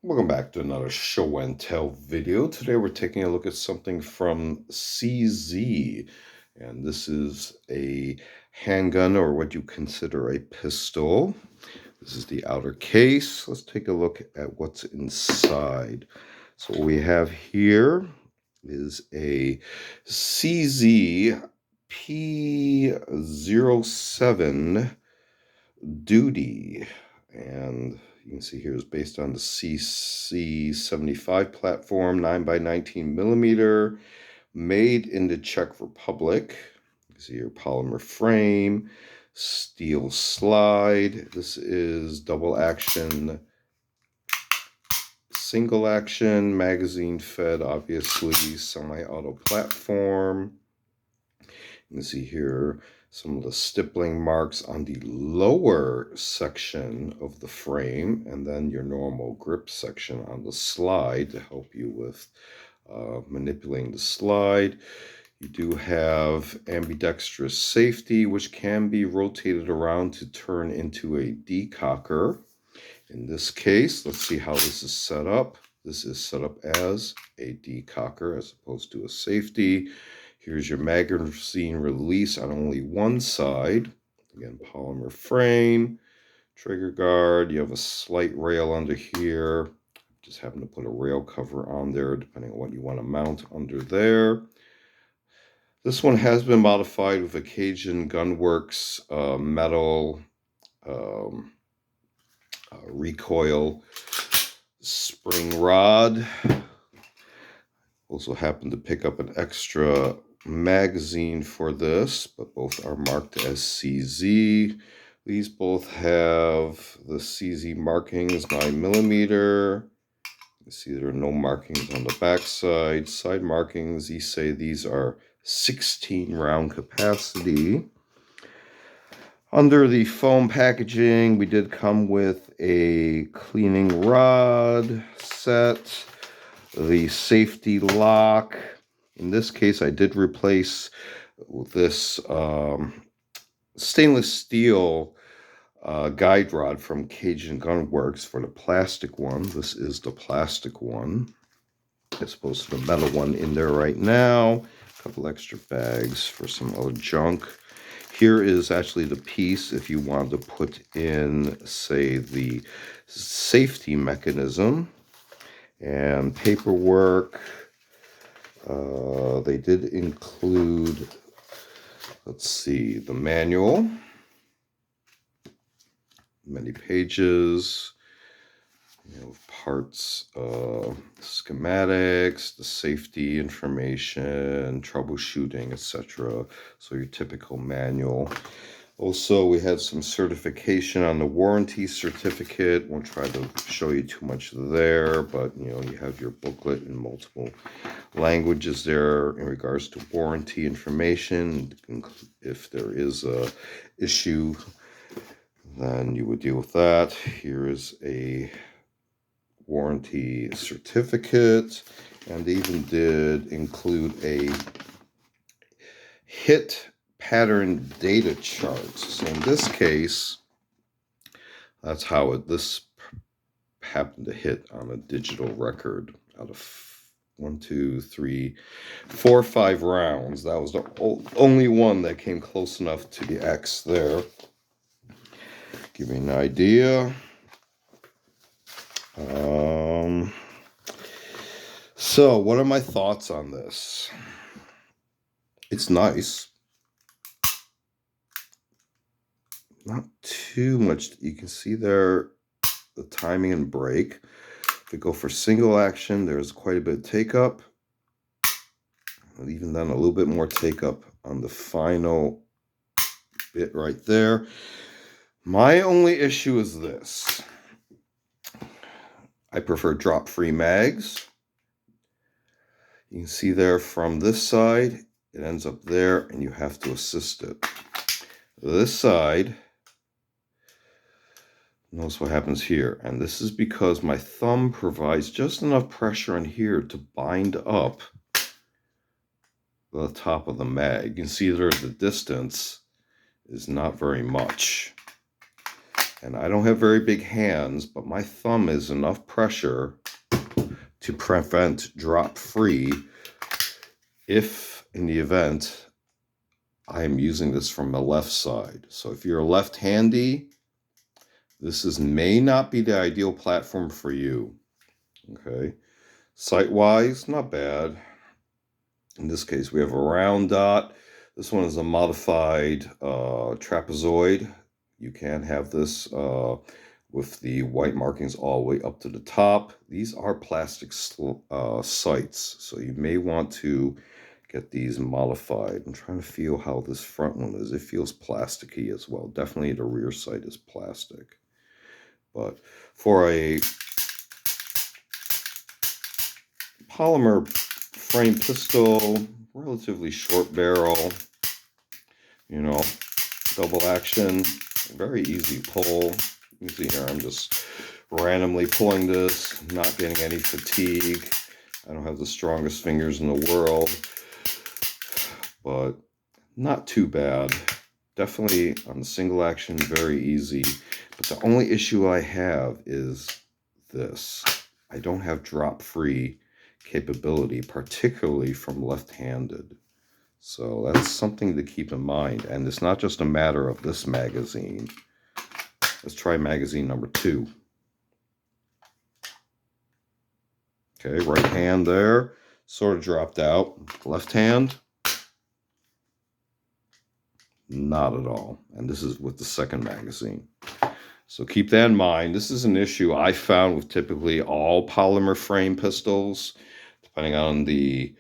Welcome back to another show and tell video. Today we're taking a look at something from CZ, and this is a handgun, or what you consider a pistol. This is the outer case. Let's take a look at what's inside. So what we have here is a CZ-P07 duty, and you can see here is based on the CC75 platform, 9x19 millimeter, made in the Czech Republic. You can see your polymer frame, steel slide. This is double action, single action, magazine fed, obviously, semi-auto platform. You can see here some of the stippling marks on the lower section of the frame, and then your normal grip section on the slide to help you with manipulating the slide. You do have ambidextrous safety, which can be rotated around to turn into a decocker. In this case, let's see how this is set up. This is set up as a decocker as opposed to a safety. Here's your magazine release on only one side. Again, polymer frame, trigger guard. You have a slight rail under here. Just happen to put a rail cover on there, depending on what you want to mount under there. This one has been modified with a Cajun Gunworks metal recoil spring rod. Also happened to pick up an extra magazine for this, but both are marked as CZ. These both have the CZ markings, 9 millimeter. You see there are no markings on the back side. Side markings, you say these are 16 round capacity. Under the foam packaging, we did come with a cleaning rod set, the safety lock. In this case, I did replace this stainless steel guide rod from Cajun Gunworks for the plastic one. This is the plastic one, as opposed to the metal one in there right now. A couple extra bags for some other junk. Here is actually the piece if you want to put in, say, the safety mechanism. And paperwork, they did include, let's see, the manual, many pages, parts, schematics, the safety information, troubleshooting, etc. So your typical manual. Also, we had some certification on the warranty certificate. Won't try to show you too much there, but you have your booklet in multiple languages there in regards to warranty information. If there is a issue, then you would deal with that. Here is a warranty certificate, and they even did include a hit pattern data chart. So in this case, that's how this happened to hit on a digital record out of 1, 2, 3, 4, 5 rounds. That was the only one that came close enough to the X there. Give me an idea. So what are my thoughts on this? It's nice. Not too much. You can see there the timing and break. If we go for single action, there's quite a bit of take up. And even then, a little bit more take up on the final bit right there. My only issue is this. I prefer drop-free mags. You can see there from this side, it ends up there, and you have to assist it. This side, notice what happens here. And this is because my thumb provides just enough pressure in here to bind up the top of the mag. You can see there the distance is not very much. And I don't have very big hands, but my thumb is enough pressure to prevent drop free if in the event I am using this from the left side. So if you're left-handy, this may not be the ideal platform for you. Okay, sight-wise, not bad. In this case, we have a round dot. This one is a modified trapezoid. You can have this with the white markings all the way up to the top. These are plastic sights, so you may want to get these modified. I'm trying to feel how this front one is. It feels plasticky as well. Definitely the rear sight is plastic. But for a polymer frame pistol, relatively short barrel, you know, double action, very easy pull. You see here, I'm just randomly pulling this, not getting any fatigue. I don't have the strongest fingers in the world, but not too bad. Definitely on the single action, very easy. But the only issue I have is this. I don't have drop-free capability, particularly from left-handed. So that's something to keep in mind. And it's not just a matter of this magazine. Let's try magazine number 2. Okay, right hand there, sort of dropped out. Left hand, not at all. And this is with the second magazine. So keep that in mind. This is an issue I found with typically all polymer frame pistols, depending on the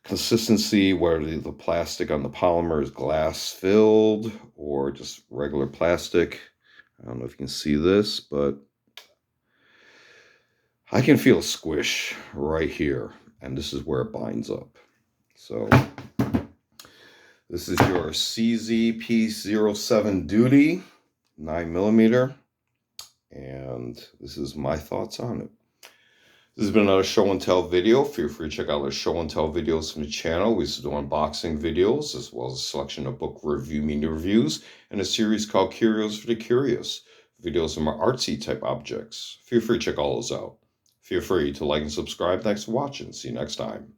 consistency, whether the plastic on the polymer is glass filled or just regular plastic. I don't know if you can see this, but I can feel a squish right here, and this is where it binds up. So this is your CZ-P07 Duty 9mm, and this is my thoughts on it. This has been another show and tell video. Feel free to check out our show and tell videos from the channel. We used to do unboxing videos, as well as a selection of book review, mini reviews, and a series called Curios for the Curious. Videos of more artsy type objects. Feel free to check all those out. Feel free to like and subscribe. Thanks for watching. See you next time.